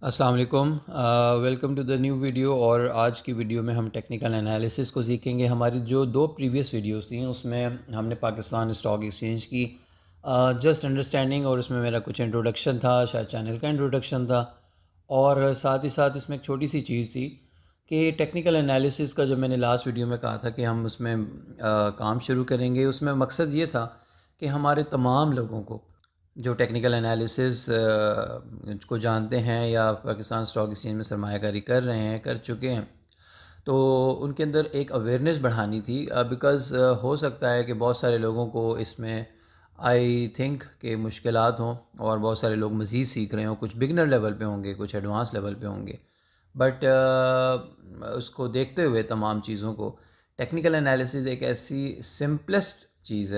السلام علیکم، welcome to the new video. اور آج کی ویڈیو میں ہم ٹیکنیکل انالیسس کو سیکھیں گے۔ ہماری جو دو پریویس ویڈیوز تھیں اس میں ہم نے پاکستان اسٹاک ایکسچینج کی جسٹ انڈرسٹینڈنگ، اور اس میں میرا کچھ انٹروڈکشن تھا، شاید چینل کا انٹروڈکشن تھا، اور ساتھ ہی ساتھ اس میں ایک چھوٹی سی چیز تھی کہ ٹیکنیکل انالیسس کا جو میں نے لاسٹ ویڈیو میں کہا تھا کہ ہم اس میں کام شروع کریں گے، اس میں مقصد یہ تھا کہ ہمارے تمام لوگوں کو جو ٹیکنیکل انالیسز کو جانتے ہیں یا پاکستان اسٹاک ایکسچینج میں سرمایہ کاری کر رہے ہیں، کر چکے ہیں، تو ان کے اندر ایک اویئرنیس بڑھانی تھی، بیکاز ہو سکتا ہے کہ بہت سارے لوگوں کو اس میں آئی تھنک کہ مشکلات ہوں، اور بہت سارے لوگ مزید سیکھ رہے ہوں، کچھ بگنر لیول پہ ہوں گے، کچھ ایڈوانس لیول پہ ہوں گے، بٹ اس کو دیکھتے ہوئے تمام چیزوں کو ٹیکنیکل انالیسز ایک ایسی سمپلسٹ چیز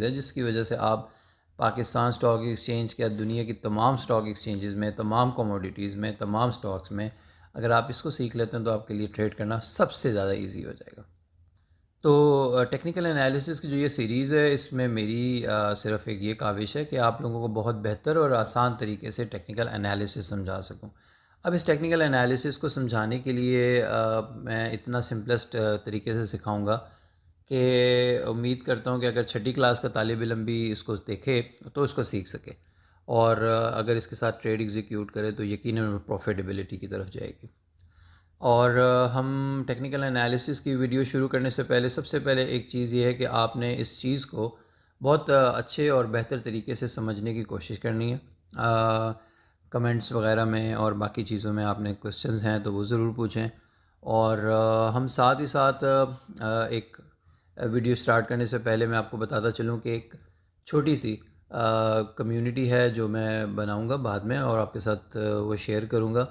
ہے جس کی وجہ سے آپ پاکستان اسٹاک ایکسچینج کے دنیا کی تمام اسٹاک ایکسچینجز میں، تمام کوموڈیٹیز میں، تمام اسٹاکس میں اگر آپ اس کو سیکھ لیتے ہیں تو آپ کے لیے ٹریڈ کرنا سب سے زیادہ ایزی ہو جائے گا۔ تو ٹیکنیکل انالیسس کی جو یہ سیریز ہے، اس میں میری صرف ایک یہ کاوش ہے کہ آپ لوگوں کو بہت بہتر اور آسان طریقے سے ٹیکنیکل انالیسس سمجھا سکوں۔ اب اس ٹیکنیکل انالیسس کو سمجھانے کے لیے میں اتنا سمپلسٹ طریقے سے سکھاؤں گا کہ امید کرتا ہوں کہ اگر چھٹی کلاس کا طالب علم بھی اس کو دیکھے تو اس کو سیکھ سکے، اور اگر اس کے ساتھ ٹریڈ ایگزیکیوٹ کرے تو یقیناً پروفیٹیبلٹی کی طرف جائے گی۔ اور ہم ٹیکنیکل انالیسس کی ویڈیو شروع کرنے سے پہلے سب سے پہلے ایک چیز یہ ہے کہ آپ نے اس چیز کو بہت اچھے اور بہتر طریقے سے سمجھنے کی کوشش کرنی ہے۔ کمنٹس وغیرہ میں اور باقی چیزوں میں آپ نے کوسچنز ہیں تو وہ ضرور پوچھیں، اور ہم ساتھ ہی ساتھ ایک ویڈیو سٹارٹ کرنے سے پہلے میں آپ کو بتاتا چلوں کہ ایک چھوٹی سی کمیونٹی ہے جو میں بناؤں گا بعد میں اور آپ کے ساتھ وہ شیئر کروں گا،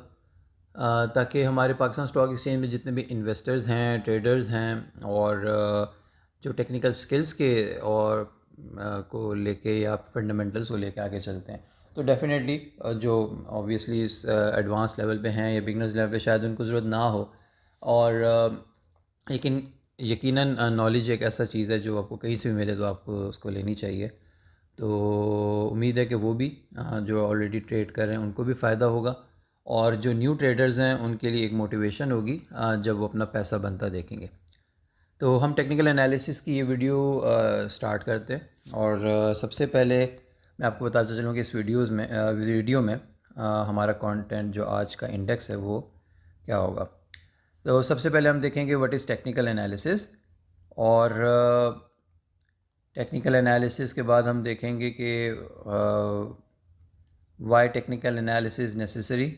تاکہ ہمارے پاکستان اسٹاک ایکسچینج میں جتنے بھی انویسٹرز ہیں، ٹریڈرز ہیں، اور جو ٹیکنیکل سکلز کے اور کو لے کے یا فنڈامنٹلز کو لے کے آگے چلتے ہیں، تو ڈیفینیٹلی جو آبویسلی اس ایڈوانس لیول پہ ہیں یا بگنرز لیول پہ شاید ان کو ضرورت نہ ہو، اور لیکن یقیناً نالج ایک ایسا چیز ہے جو آپ کو کہیں سے بھی ملے تو آپ کو اس کو لینی چاہیے۔ تو امید ہے کہ وہ بھی جو آلریڈی ٹریڈ کر رہے ہیں ان کو بھی فائدہ ہوگا، اور جو نیو ٹریڈرز ہیں ان کے لیے ایک موٹیویشن ہوگی جب وہ اپنا پیسہ بنتا دیکھیں گے۔ تو ہم ٹیکنیکل انالیسس کی یہ ویڈیو سٹارٹ کرتے ہیں، اور سب سے پہلے میں آپ کو بتاتا چلوں کہ اس ویڈیو میں ہمارا کانٹینٹ جو آج کا انڈیکس ہے وہ کیا ہوگا۔ تو سب سے پہلے ہم دیکھیں گے واٹ از ٹیکنیکل انالیسس، اور ٹیکنیکل انالیسس کے بعد ہم دیکھیں گے کہ وائی ٹیکنیکل انالیسس نیسیسری،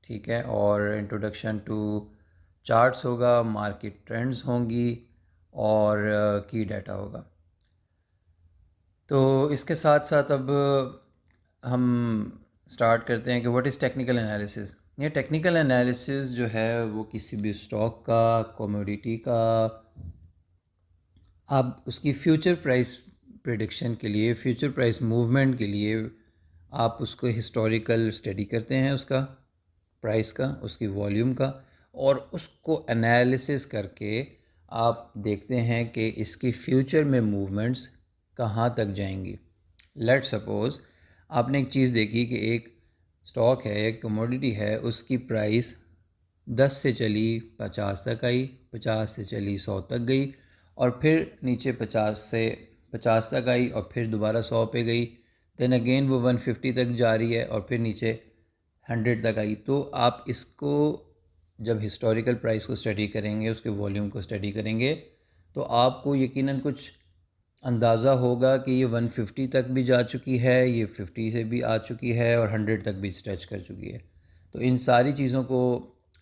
ٹھیک ہے، اور انٹروڈکشن ٹو چارٹس ہوگا، مارکیٹ ٹرینڈز ہوں گی، اور کی ڈیٹا ہوگا۔ تو اس کے ساتھ ساتھ اب ہم سٹارٹ کرتے ہیں کہ واٹ از ٹیکنیکل انالیسس۔ یہ ٹیکنیکل انالیسس جو ہے وہ کسی بھی اسٹاک کا، کوموڈیٹی کا، آپ اس کی فیوچر پرائس پریڈکشن کے لیے، فیوچر پرائس موومنٹ کے لیے آپ اس کو ہسٹوریکل اسٹڈی کرتے ہیں، اس کا پرائس کا، اس کی والیوم کا، اور اس کو انالیسس کر کے آپ دیکھتے ہیں کہ اس کی فیوچر میں موومنٹس کہاں تک جائیں گی۔ لیٹ سپوز آپ نے ایک چیز دیکھی کہ ایک اسٹاک ہے، ایک کموڈیٹی ہے، اس کی پرائس 10 سے چلی 50 تک آئی، 50 سے چلی 100 تک گئی، اور پھر نیچے 50 تک آئی، اور پھر دوبارہ 100 پہ گئی، دین اگین وہ 150 تک جا رہی ہے، اور پھر نیچے 100 تک آئی۔ تو آپ اس کو جب ہسٹوریکل پرائس کو اسٹڈی کریں گے، اس کے والیوم کو اسٹڈی کریں گے، تو آپ کو یقیناً کچھ اندازہ ہوگا کہ یہ 150 تک بھی جا چکی ہے، یہ 50 سے بھی آ چکی ہے، اور 100 تک بھی اسٹریچ کر چکی ہے۔ تو ان ساری چیزوں کو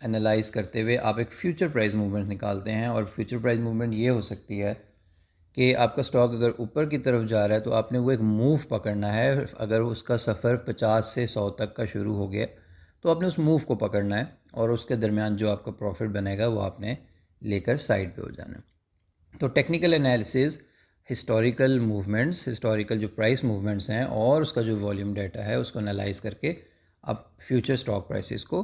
انالائز کرتے ہوئے آپ ایک فیوچر پرائز موومنٹ نکالتے ہیں، اور فیوچر پرائز موومنٹ یہ ہو سکتی ہے کہ آپ کا اسٹاک اگر اوپر کی طرف جا رہا ہے تو آپ نے وہ ایک موو پکڑنا ہے۔ اگر اس کا سفر 50 سے 100 تک کا شروع ہو گیا تو آپ نے اس موو کو پکڑنا ہے، اور اس کے درمیان جو آپ کا پروفٹ بنے گا وہ آپ نے لے کر سائڈ پہ ہو جانا ہے۔ تو technical analysis historical movements, historical جو پرائس موومنٹس ہیں اور اس کا جو والیوم ڈیٹا ہے اس کو انالائز کر کے آپ فیوچر اسٹاک پرائسز کو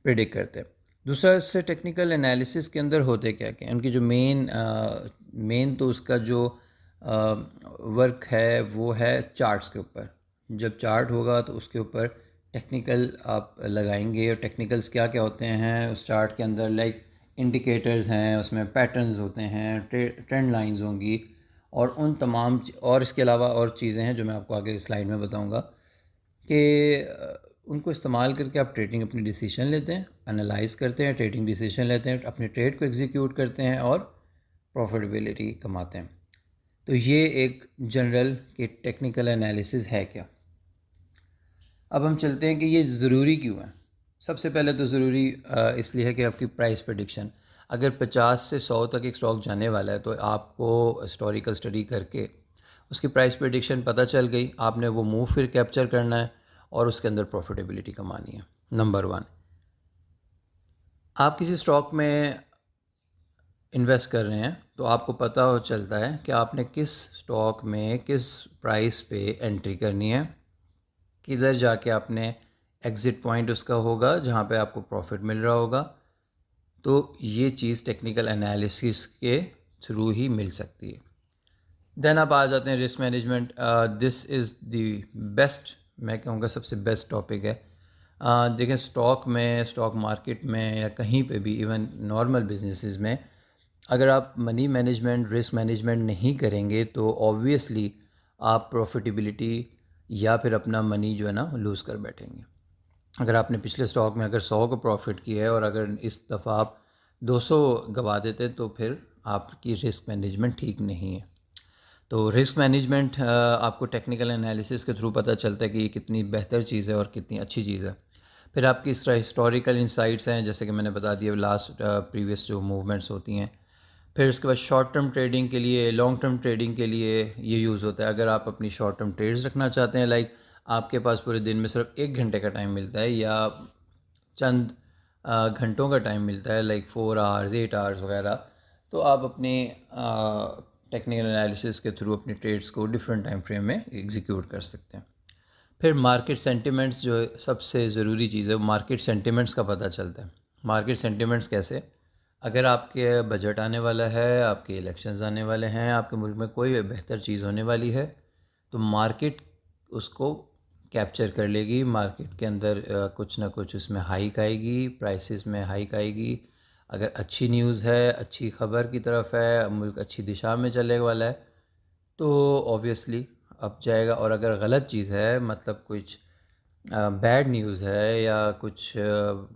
پریڈکٹ کرتے ہیں۔ دوسرا اس سے ٹیکنیکل انالیسس کے اندر ہوتے کیا کہ ان کی جو مین تو اس کا جو ورک ہے وہ ہے چارٹس کے اوپر۔ جب چارٹ ہوگا تو اس کے اوپر ٹیکنیکل آپ لگائیں گے. اور ٹیکنیکلز کیا کیا ہوتے ہیں اس چارٹ کے اندر؟ لائک انڈیکیٹرز ہیں، اس میں پیٹرنز ہوتے ہیں، ٹرینڈ لائنز ہوں گی، اور ان تمام اور اس کے علاوہ اور چیزیں ہیں جو میں آپ کو آگے سلائیڈ میں بتاؤں گا کہ ان کو استعمال کر کے آپ ٹریڈنگ اپنی ڈیسیشن لیتے ہیں، انالائز کرتے ہیں، ٹریڈنگ ڈیسیشن لیتے ہیں، اپنے ٹریڈ کو ایگزیکیوٹ کرتے ہیں اور پروفیٹیبلٹی کماتے ہیں. تو یہ ایک جنرل کہ ٹیکنیکل انالیسز ہے کیا. اب ہم چلتے ہیں کہ یہ ضروری کیوں ہے. سب سے پہلے تو ضروری اس لیے ہے کہ آپ کی پرائس پریڈکشن. اگر 50 سے 100 تک ایک اسٹاک جانے والا ہے تو آپ کو ہسٹوریکل اسٹڈی کر کے اس کی پرائس پریڈکشن پتہ چل گئی، آپ نے وہ موو پھر کیپچر کرنا ہے اور اس کے اندر پروفیٹیبلٹی کمانی ہے. نمبر 1، آپ کسی اسٹاک میں انویسٹ کر رہے ہیں تو آپ کو پتہ ہو چلتا ہے کہ آپ نے کس اسٹاک میں کس پرائس پہ انٹری کرنی ہے، کدھر جا کے آپ نے ایگزٹ پوائنٹ اس کا ہوگا جہاں پہ آپ کو پروفٹ مل رہا ہوگا. تو یہ چیز ٹیکنیکل انالیسس کے تھرو ہی مل سکتی ہے. دین آپ آ جاتے ہیں risk management. This is the best, میں کہوں گا سب سے بیسٹ ٹاپک ہے. دیکھیں اسٹاک میں، اسٹاک مارکیٹ میں یا کہیں پہ بھی، ایون نارمل بزنسز میں، اگر آپ منی مینجمنٹ، رسک مینجمنٹ نہیں کریں گے تو آبویسلی آپ پروفیٹیبلٹی یا پھر اپنا منی جو ہے نا لوز کر بیٹھیں گے. اگر آپ نے پچھلے اسٹاک میں اگر 100 کو پروفٹ کیا ہے اور اگر اس دفعہ آپ 200 گوا دیتے تو پھر آپ کی رسک مینجمنٹ ٹھیک نہیں ہے. تو رسک مینجمنٹ آپ کو ٹیکنیکل انالیسس کے تھرو پتہ چلتا ہے کہ یہ کتنی بہتر چیز ہے اور کتنی اچھی چیز ہے. پھر آپ کی اس طرح ہسٹوریکل انسائٹس ہیں، جیسے کہ میں نے بتا دیا لاسٹ پریویس جو موومنٹس ہوتی ہیں. پھر اس کے بعد شارٹ ٹرم ٹریڈنگ کے لیے، لانگ ٹرم ٹریڈنگ کے لیے یہ یوز ہوتا ہے. اگر آپ اپنی شارٹ ٹرم ٹریڈز رکھنا چاہتے ہیں، لائک آپ کے پاس پورے دن میں صرف 1 گھنٹے کا ٹائم ملتا ہے یا چند گھنٹوں کا ٹائم ملتا ہے، لائک 4 آورز 8 آورز وغیرہ، تو آپ اپنے ٹیکنیکل انالیسس کے تھرو اپنی ٹریڈز کو ڈفرینٹ ٹائم فریم میں ایگزیکیوٹ کر سکتے ہیں. پھر مارکیٹ سینٹیمنٹس جو سب سے ضروری چیز ہے، مارکیٹ سینٹیمنٹس کا پتہ چلتا ہے. مارکیٹ سینٹیمنٹس کیسے؟ اگر آپ کے بجٹ آنے والا ہے، آپ کے الیکشنز آنے والے ہیں، آپ کے ملک میں کوئی بہتر چیز ہونے والی ہے، تو مارکیٹ اس کو کیپچر کر لے گی. مارکیٹ کے اندر کچھ نہ کچھ اس میں ہائیک آئے گی، پرائسز میں ہائیک آئے گی. اگر اچھی نیوز ہے، اچھی خبر کی طرف ہے، ملک اچھی دشا میں چلنے والا ہے تو اوبویسلی اب جائے گا. اور اگر غلط چیز ہے، مطلب کچھ بیڈ نیوز ہے یا کچھ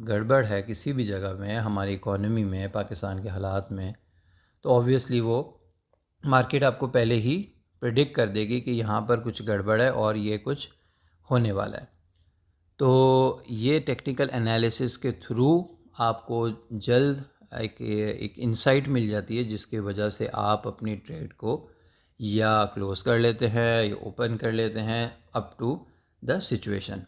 گڑبڑ ہے کسی بھی جگہ میں، ہماری اکانومی میں، پاکستان کے حالات میں، تو اوبویسلی وہ مارکیٹ آپ کو پہلے ہی پریڈکٹ کر دے گی کہ یہاں پر کچھ گڑبڑ ہے اور یہ کچھ ہونے والا ہے. تو یہ ٹیکنیکل انالیسس کے تھرو آپ کو جلد ایک انسائٹ مل جاتی ہے، جس کی وجہ سے آپ اپنی ٹریڈ کو یا کلوز کر لیتے ہیں یا اوپن کر لیتے ہیں up to the situation.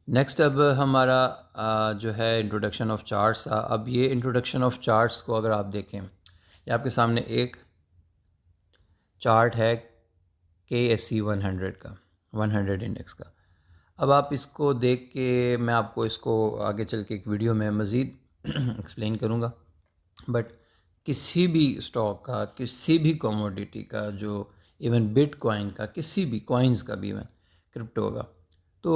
Next اب ہمارا جو ہے انٹروڈکشن آف چارٹس. اب یہ انٹروڈکشن آف چارٹس کو اگر آپ دیکھیں، یہ آپ کے سامنے ایک چارٹ ہے KSE 100 کا، 100 انڈیکس کا. اب آپ اس کو دیکھ کے، میں آپ کو اس کو آگے چل کے ایک ویڈیو میں مزید ایکسپلین کروں گا، بٹ کسی بھی اسٹاک کا، کسی بھی کوموڈیٹی کا، جو ایون بٹ کوائن کا، کسی بھی کوائنز کا بھی، ایون کرپٹو کا، تو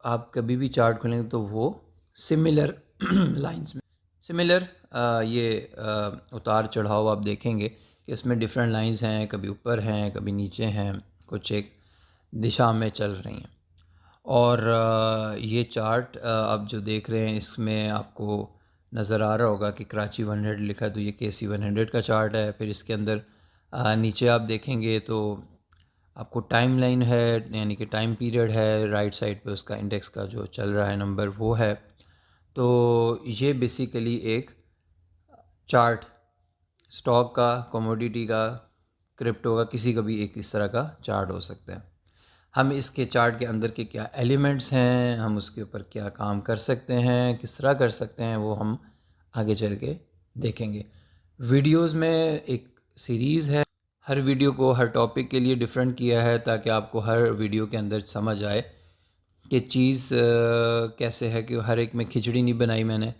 آپ کبھی بھی چارٹ کھولیں گے تو وہ سملر لائنز میں، سملر یہ اتار چڑھاؤ آپ دیکھیں گے کہ اس میں ڈفرینٹ لائنز ہیں، کبھی اوپر ہیں، کبھی نیچے ہیں، کچھ ایک دشا میں چل رہی ہیں. اور یہ چارٹ آپ جو دیکھ رہے ہیں، اس میں آپ کو نظر آ رہا ہوگا کہ کراچی 100 لکھا ہے، تو یہ KSE 100 کا چارٹ ہے. پھر اس کے اندر نیچے آپ دیکھیں گے تو آپ کو ٹائم لائن ہے، یعنی کہ ٹائم پیریڈ ہے، رائٹ سائڈ پہ اس کا انڈیکس کا جو چل رہا ہے نمبر وہ ہے. تو یہ بیسیکلی ایک چارٹ اسٹاک کا، کوموڈیٹی کا، کرپٹو کا، کسی کا بھی ایک اس طرح کا چارٹ ہو سکتا ہے. ہم اس کے چارٹ کے اندر کے کیا ایلیمنٹس ہیں، ہم اس کے اوپر کیا کام کر سکتے ہیں، کس طرح کر سکتے ہیں، وہ ہم آگے چل کے دیکھیں گے. ویڈیوز میں ایک سیریز ہے، ہر ویڈیو کو ہر ٹاپک کے لیے ڈیفرنٹ کیا ہے تاکہ آپ کو ہر ویڈیو کے اندر سمجھ آئے کہ چیز کیسے ہے، کہ ہر ایک میں کھچڑی نہیں بنائی میں نے،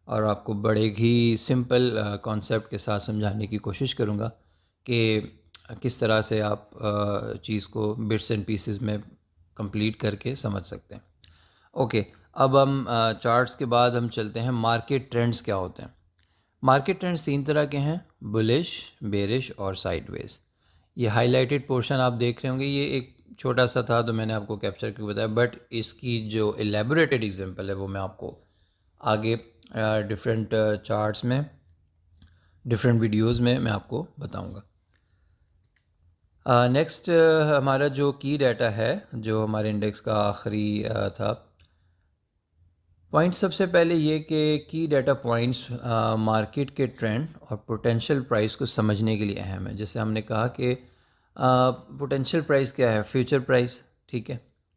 اور آپ کو بڑے ہی سمپل کانسیپٹ کے ساتھ سمجھانے کی کوشش کروں گا کہ کس طرح سے آپ چیز کو بٹس اینڈ پیسز میں کمپلیٹ کر کے سمجھ سکتے ہیں. اوکے، اب ہم چارٹس کے بعد ہم چلتے ہیں مارکیٹ ٹرینڈز کیا ہوتے ہیں۔ مارکیٹ ٹرینڈز 3 طرح کے ہیں، بلش، بیرش اور سائیڈ ویز۔ یہ ہائی لائٹڈ پورشن آپ دیکھ رہے ہوں گے، یہ ایک چھوٹا سا تھا تو میں نے آپ کو کیپچر کر کے بتایا، بٹ اس کی جو ایلیبوریٹڈ ایگزامپل ہے وہ میں آپ کو آگے ڈفرینٹ چارٹس میں، ڈفرینٹ ویڈیوز میں آپ کو بتاؤں گا۔ نیکسٹ ہمارا جو کی ڈیٹا ہے، جو ہمارے انڈیکس کا آخری تھا پوائنٹ، سب سے پہلے یہ کہ کی ڈیٹا پوائنٹس مارکیٹ کے ٹرینڈ اور پوٹینشیل پرائس کو سمجھنے کے لیے اہم ہے۔ جیسے ہم نے کہا کہ پوٹینشیل پرائس کیا ہے، فیوچر پرائس، ٹھیک ہے،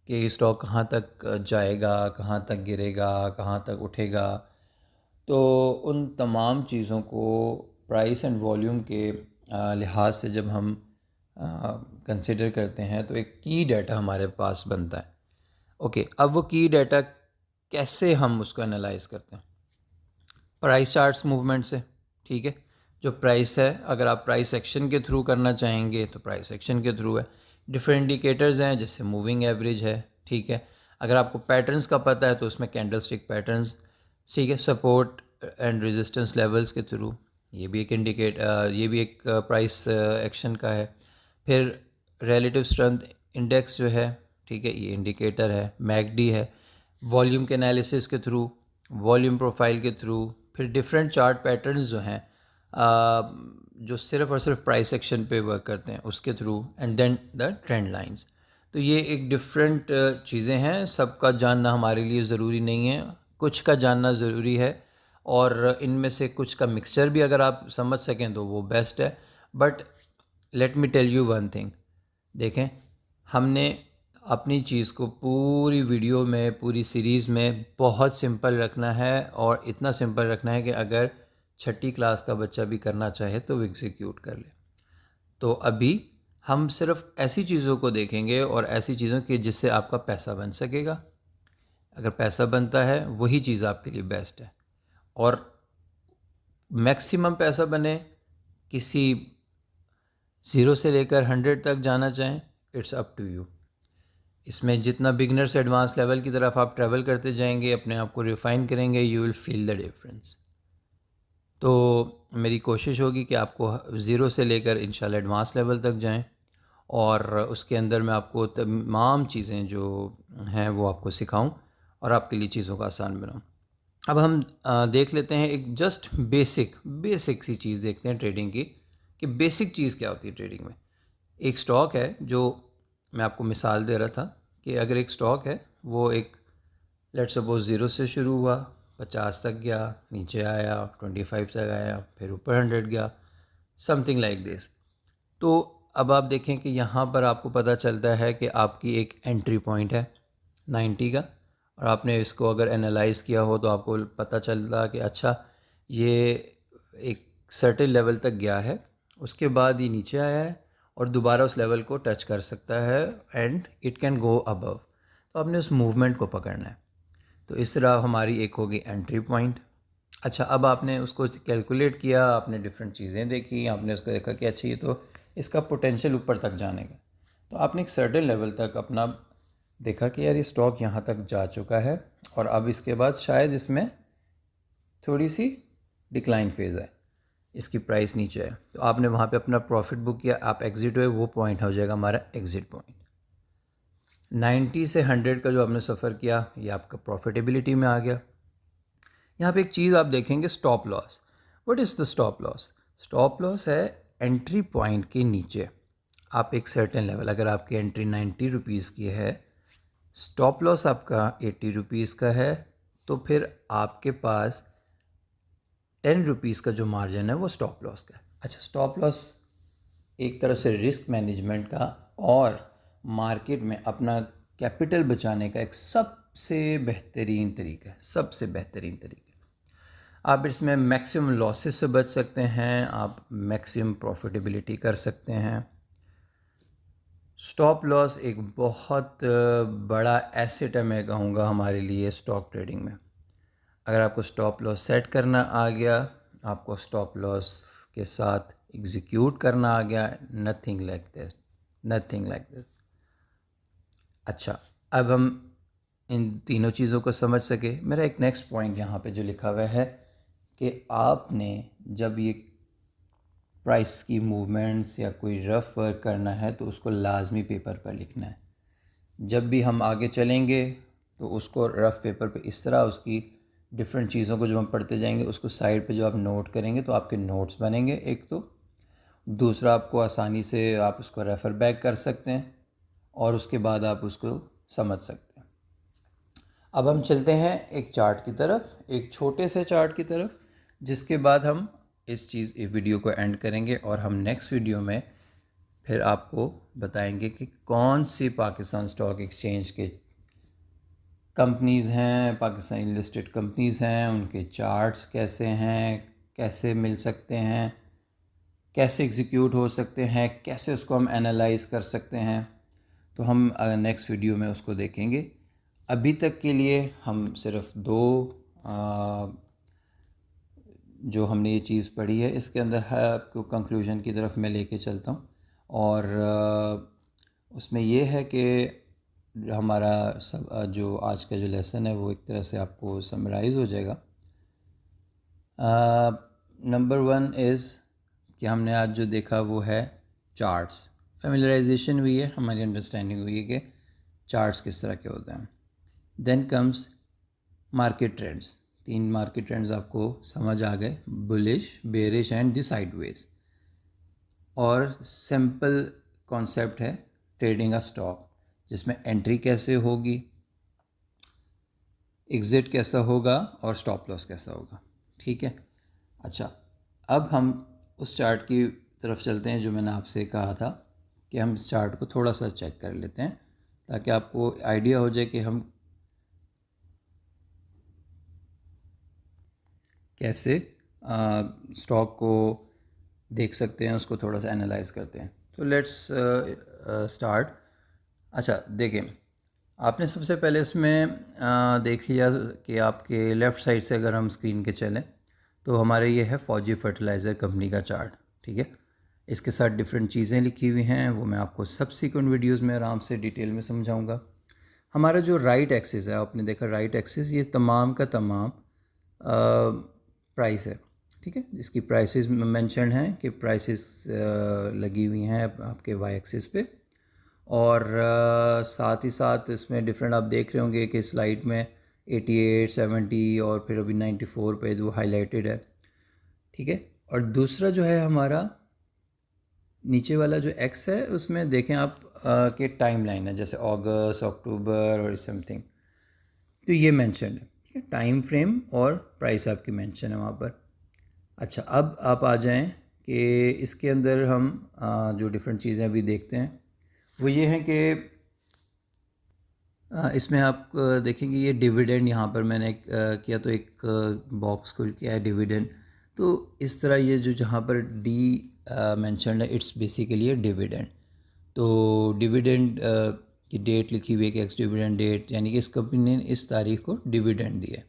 کہ اسٹاک کہاں تک جائے گا، کہاں تک گرے گا، کہاں تک اٹھے گا۔ تو ان تمام چیزوں کو پرائس اینڈ والیوم کے لحاظ سے جب ہم کنسیڈر کرتے ہیں تو ایک کی ڈیٹا ہمارے پاس بنتا ہے۔ اوکے، اب وہ کی ڈیٹا کیسے ہم اس کو انالائز کرتے ہیں؟ پرائس چارٹس موومنٹ سے، ٹھیک ہے، جو پرائس ہے اگر آپ پرائس ایکشن کے تھرو کرنا چاہیں گے تو پرائس ایکشن کے تھرو ہے۔ ڈفرینٹ انڈیکیٹرز ہیں جیسے موونگ ایوریج ہے، ٹھیک ہے، اگر آپ کو پیٹرنز کا پتہ ہے تو اس میں کینڈل اسٹک پیٹرنز، ٹھیک ہے، سپورٹ اینڈ ریزسٹنس لیولز کے تھرو، یہ بھی ایک پرائس ایکشن کا ہے۔ پھر ریلیٹیو اسٹرینتھ انڈیکس جو ہے، ٹھیک ہے، یہ انڈیکیٹر ہے۔ میک ڈی ہے، والیوم کے انالیسس کے تھرو، والیوم پروفائل کے تھرو، پھر ڈفرینٹ چارٹ پیٹرنز جو ہیں جو صرف اور صرف پرائس ایکشن پہ ورک کرتے ہیں اس کے through, and then the trend lines. تو یہ ایک ڈفرینٹ چیزیں ہیں، سب کا جاننا ہمارے لیے ضروری نہیں ہے، کچھ کا جاننا ضروری ہے، اور ان میں سے کچھ کا مکسچر بھی اگر آپ سمجھ سکیں تو وہ بیسٹ ہے۔ But let me tell you one thing, دیکھیں، ہم نے اپنی چیز کو پوری ویڈیو میں، پوری سیریز میں بہت سمپل رکھنا ہے، اور اتنا سمپل رکھنا ہے کہ اگر 6ٹھی کلاس کا بچہ بھی کرنا چاہے تو وہ ایگزیکیوٹ کر لے۔ تو ابھی ہم صرف ایسی چیزوں کو دیکھیں گے، اور ایسی چیزوں کی جس سے آپ کا پیسہ بن سکے گا۔ اگر پیسہ بنتا ہے وہی چیز آپ کے لیے بیسٹ ہے، اور میکسیمم پیسہ بنے، کسی 0 سے لے کر 100 تک جانا چاہیں، اٹس اپ ٹو یو۔ اس میں جتنا بگنر سے ایڈوانس لیول کی طرف آپ ٹریول کرتے جائیں گے، اپنے آپ کو ریفائن کریں گے، you will feel the difference. تو میری کوشش ہوگی کہ آپ کو 0 سے لے کر انشاءاللہ ایڈوانس لیول تک جائیں، اور اس کے اندر میں آپ کو تمام چیزیں جو ہیں وہ آپ کو سکھاؤں، اور آپ کے لیے چیزوں کو آسان بناؤں۔ اب ہم دیکھ لیتے ہیں ایک جسٹ بیسک سی چیز دیکھتے ہیں ٹریڈنگ کی، کہ بیسک چیز کیا ہوتی ہے ٹریڈنگ میں۔ ایک سٹاک ہے، جو میں آپ کو مثال دے رہا تھا کہ اگر ایک سٹاک ہے، وہ ایک لیٹ سپوز 0 سے شروع ہوا، 50 تک گیا، نیچے آیا، 25 تک آیا، پھر اوپر 100 گیا، سم تھنگ لائک دس۔ تو اب آپ دیکھیں کہ یہاں پر آپ کو پتہ چلتا ہے کہ آپ کی ایک انٹری پوائنٹ ہے 90 کا، اور آپ نے اس کو اگر انالائز کیا ہو تو آپ کو پتہ چلتا کہ اچھا یہ ایک سرٹن لیول تک گیا ہے، اس کے بعد یہ نیچے آیا ہے، اور دوبارہ اس لیول کو ٹچ کر سکتا ہے، اینڈ اٹ کین گو ابو۔ تو آپ نے اس موومنٹ کو پکڑنا ہے۔ تو اس طرح ہماری ایک ہوگی انٹری پوائنٹ۔ اچھا، اب آپ نے اس کو کیلکولیٹ کیا، آپ نے ڈفرینٹ چیزیں دیکھی، آپ نے اس کو دیکھا کہ اچھا یہ تو اس کا پوٹینشیل اوپر تک جانے کا، تو آپ نے ایک سرٹن لیول تک اپنا دیکھا کہ یار یہ اسٹاک یہاں تک جا چکا ہے، اور اب اس کے بعد شاید اس میں تھوڑی سی ڈکلائن فیز ہے، اس کی پرائس نیچے ہے، تو آپ نے وہاں پہ اپنا پروفٹ بک کیا، آپ ایگزٹ ہوئے، وہ پوائنٹ ہو جائے گا ہمارا ایگزٹ پوائنٹ۔ 90 سے 100 کا جو آپ نے سفر کیا، یہ آپ کا پروفیٹیبلٹی میں آ گیا۔ یہاں پہ ایک چیز آپ دیکھیں گے، stop loss. What is the stop loss? Stop loss ہے انٹری پوائنٹ کے نیچے آپ ایک سرٹن لیول، اگر آپ کی انٹری 90 روپیز کی ہے، اسٹاپ لاس آپ کا 80 روپیز کا ہے، تو پھر آپ کے پاس 10 روپیز کا جو مارجن ہے وہ اسٹاپ لاس کا ہے۔ اچھا، اسٹاپ لاس ایک طرح سے رسک مینجمنٹ کا اور مارکیٹ میں اپنا کیپٹل بچانے کا ایک سب سے بہترین طریقہ ہے، سب سے بہترین طریقہ۔ آپ اس میں میکسیمم لاسز سے بچ سکتے ہیں، آپ میکسیمم پروفیٹیبلٹی کر سکتے ہیں۔ اسٹاپ لاس ایک بہت بڑا ایسٹ ہے، میں کہوں گا ہمارے لیے اسٹاک ٹریڈنگ میں۔ اگر آپ کو اسٹاپ لاس سیٹ کرنا آ گیا، آپ کو اسٹاپ لاس کے ساتھ ایگزیکیوٹ کرنا آ گیا، nothing like this, nothing like this. اچھا، اب ہم ان تینوں چیزوں کو سمجھ سکے. میرا ایک نیکسٹ پوائنٹ یہاں پہ جو لکھا ہوا ہے کہ آپ نے جب یہ پرائس کی موومنٹس یا کوئی رف ورک کرنا ہے تو اس کو لازمی پیپر پر لکھنا ہے. جب بھی ہم آگے چلیں گے تو اس کو رف پیپر پہ اس طرح اس کی ڈفرینٹ چیزوں کو جب ہم پڑھتے جائیں گے اس کو سائڈ پہ جو آپ نوٹ کریں گے تو آپ کے نوٹس بنیں گے. ایک تو دوسرا آپ کو آسانی سے آپ اس کو ریفر بیک کر سکتے ہیں اور اس کے بعد آپ اس کو سمجھ سکتے ہیں. اب ہم چلتے ہیں ایک چارٹ کی طرف, ایک چھوٹے سے چارٹ کی طرف, جس کے بعد ہم اس ویڈیو کو اینڈ کریں گے اور ہم نیکسٹ ویڈیو میں پھر آپ کو بتائیں گے کہ کون سی پاکستان اسٹاک ایکسچینج کے کمپنیز ہیں, پاکستانی لسٹڈ کمپنیز ہیں, ان کے چارٹس کیسے ہیں, کیسے مل سکتے ہیں, کیسے ایگزیکیوٹ ہو سکتے ہیں, کیسے اس کو ہم انالائز کر سکتے ہیں. تو ہم نیکسٹ ویڈیو میں اس کو دیکھیں گے. ابھی تک کے لیے ہم صرف دو جو ہم نے یہ چیز پڑھی ہے اس کے اندر ہے آپ کو کنکلوژن کی طرف میں لے کے چلتا ہوں, اور اس میں یہ ہے کہ ہمارا جو آج کا جو لیسن ہے وہ ایک طرح سے آپ کو سمرائز ہو جائے گا. نمبر 1 از کہ ہم نے آج جو دیکھا وہ ہے چارٹس. فیملیرائزیشن ہوئی ہے, ہماری انڈرسٹینڈنگ ہوئی ہے کہ چارٹس کس طرح کے ہوتے ہیں. Then comes market trends. 3 market trends آپ کو سمجھ آ گئے, bullish, bearish and the sideways ویز. اور سمپل کانسیپٹ ہے ٹریڈنگ اسٹاک, جس میں انٹری کیسے ہوگی, ایگزٹ کیسا ہوگا اور اسٹاپ لاس کیسا ہوگا. ٹھیک ہے. اچھا, اب ہم اس چارٹ کی طرف چلتے ہیں جو میں نے آپ سے کہا تھا کہ ہم اس چارٹ کو تھوڑا سا چیک کر لیتے ہیں تاکہ آپ کو آئیڈیا ہو جائے کہ ہم کیسے اسٹاک کو دیکھ سکتے ہیں, اس کو تھوڑا سا انالائز کرتے ہیں. تو لیٹس اسٹارٹ. اچھا دیکھیں, آپ نے سب سے پہلے اس میں دیکھ لیا کہ آپ کے لیفٹ سائڈ سے اگر ہم اسکرین کے چلیں تو ہمارے یہ ہے فوجی فرٹیلائزر کمپنی کا چارٹ. ٹھیک ہے. اس کے ساتھ ڈفرینٹ چیزیں لکھی ہوئی ہیں, وہ میں آپ کو سبسیکوینٹ ویڈیوز میں آرام سے ڈیٹیل میں سمجھاؤں گا. ہمارا جو رائٹ ایکسس ہے, آپ نے دیکھا رائٹ ایکسس, یہ تمام کا تمام پرائس ہے. ٹھیک ہے. جس کی پرائسز مینشنڈ ہیں کہ پرائسز لگی ہوئی ہیں آپ کے وائی ایکسس پہ, اور ساتھ ہی ساتھ اس میں ڈفرینٹ آپ دیکھ رہے ہوں گے کہ سلائڈ میں 88, 70 اور پھر ابھی 94 پہ جو ہائی لائٹڈ ہے. ٹھیک ہے. اور دوسرا جو ہے ہمارا نیچے والا جو ایکس ہے اس میں دیکھیں آپ کہ ٹائم لائن ہے, جیسے اگست, اکتوبر اور سم تھنگ, تو یہ مینشنڈ ہے. ٹھیک ہے. ٹائم فریم اور پرائس آپ کی مینشن ہے وہاں پر. اچھا, اب آپ آ جائیں کہ اس کے اندر ہم جو ڈفرینٹ چیزیں ابھی دیکھتے ہیں وہ یہ ہیں کہ اس میں آپ دیکھیں گے یہ ڈیویڈنڈ یہاں پر میں نے کیا تو ایک باکس کھل کیا ہے ڈیویڈنڈ. تو اس طرح یہ جو جہاں پر ڈی مینشنڈ ہے اٹس بیسیکلی ہے ڈیویڈنڈ. تو ڈیویڈنڈ کی ڈیٹ لکھی ہوئی ہے کہ ایکس ڈیویڈنڈ ڈیٹ, یعنی کہ اس کمپنی نے اس تاریخ کو ڈیویڈنڈ دیا.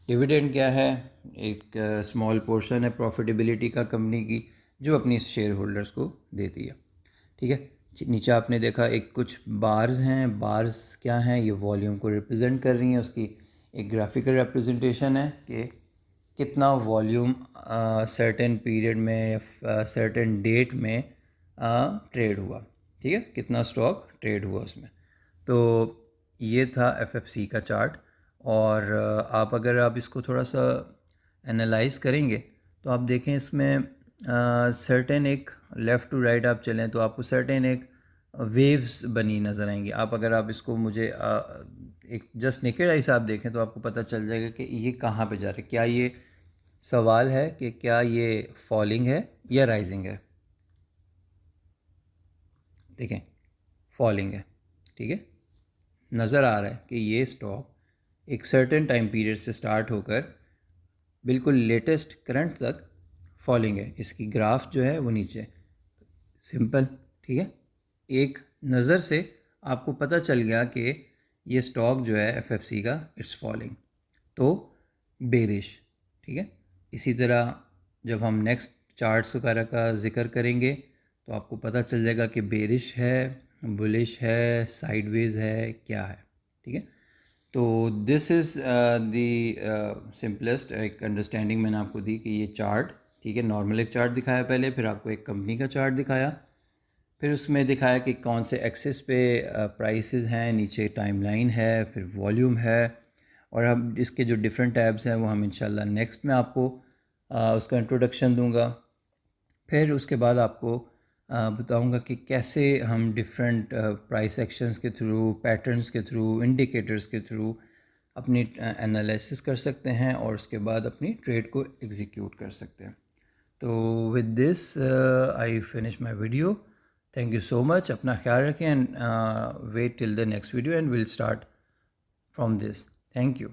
ڈیویڈنڈ کیا ہے؟ ایک اسمال پورشن ہے پروفیٹیبلٹی کا کمپنی کی جو اپنی شیئر ہولڈرز کو دیتی ہے. ٹھیک ہے. نیچے آپ نے دیکھا ایک کچھ بارز ہیں. بارز کیا ہیں؟ یہ والیوم کو ریپرزینٹ کر رہی ہیں. اس کی ایک گرافیکل ریپرزنٹیشن ہے کہ کتنا والیوم سرٹن پیریڈ میں یا سرٹن ڈیٹ میں ٹریڈ ہوا. ٹھیک ہے. کتنا اسٹاک ٹریڈ ہوا اس میں. تو یہ تھا ایف ایف سی کا چارٹ. اور آپ اگر آپ اس کو تھوڑا سا انالائز کریں گے تو آپ دیکھیں اس میں سرٹن ایک لیفٹ ٹو رائٹ آپ چلیں تو آپ کو سرٹن ایک ویوز بنی نظر آئیں گی. اگر آپ اس کو مجھے ایک جسٹ نیکڈ آئی سے آپ دیکھیں تو آپ کو پتہ چل جائے گا کہ یہ کہاں پہ جا رہا ہے. کیا یہ سوال ہے کہ کیا یہ فالنگ ہے یا رائزنگ ہے؟ دیکھیں فالنگ ہے. ٹھیک ہے. نظر آ رہا ہے کہ یہ اسٹاک ایک سرٹن ٹائم پیریڈ سے سٹارٹ ہو کر بالکل لیٹسٹ کرنٹ تک فالنگ ہے. اس کی گراف جو ہے وہ نیچے. سمپل. ٹھیک ہے. ایک نظر سے آپ کو پتہ چل گیا کہ یہ اسٹاک جو ہے ایف ایف سی کا اٹس فالنگ, تو بیرش. ٹھیک ہے. اسی طرح جب ہم نیکسٹ چارٹس وغیرہ کا ذکر کریں گے تو آپ کو پتہ چل جائے گا کہ بیرش ہے, بلش ہے, سائیڈ ویز ہے, کیا ہے. ٹھیک ہے. تو دس از دی سمپلسٹ ایک انڈرسٹینڈنگ میں نے آپ کو دی کہ یہ چارٹ، ٹھیک ہے، نارمل ایک چارٹ دکھایا پہلے، پھر آپ کو ایک کمپنی کا چارٹ دکھایا، پھر اس میں دکھایا کہ کون سے ایکسس پہ پرائسز ہیں، نیچے ٹائم لائن ہے، پھر والیوم ہے، اور اب اس کے جو ڈفرینٹ ٹیبز ہیں وہ ہم انشاءاللہ نیکسٹ میں آپ کو اس کا انٹروڈکشن دوں گا۔ پھر اس کے بعد آپ کو بتاؤں گا کہ کیسے ہم ڈفرینٹ پرائس ایکشنز کے تھرو، پیٹرنز کے تھرو، انڈیکیٹرز کے تھرو اپنی انالیسس کر سکتے ہیں اور اس کے بعد اپنی ٹریڈ کو ایگزیکیوٹ کر سکتے ہیں۔ تو with this I finish my video. Thank you so much. اپنا خیال رکھیں and wait till the next video and we'll start from this. Thank you.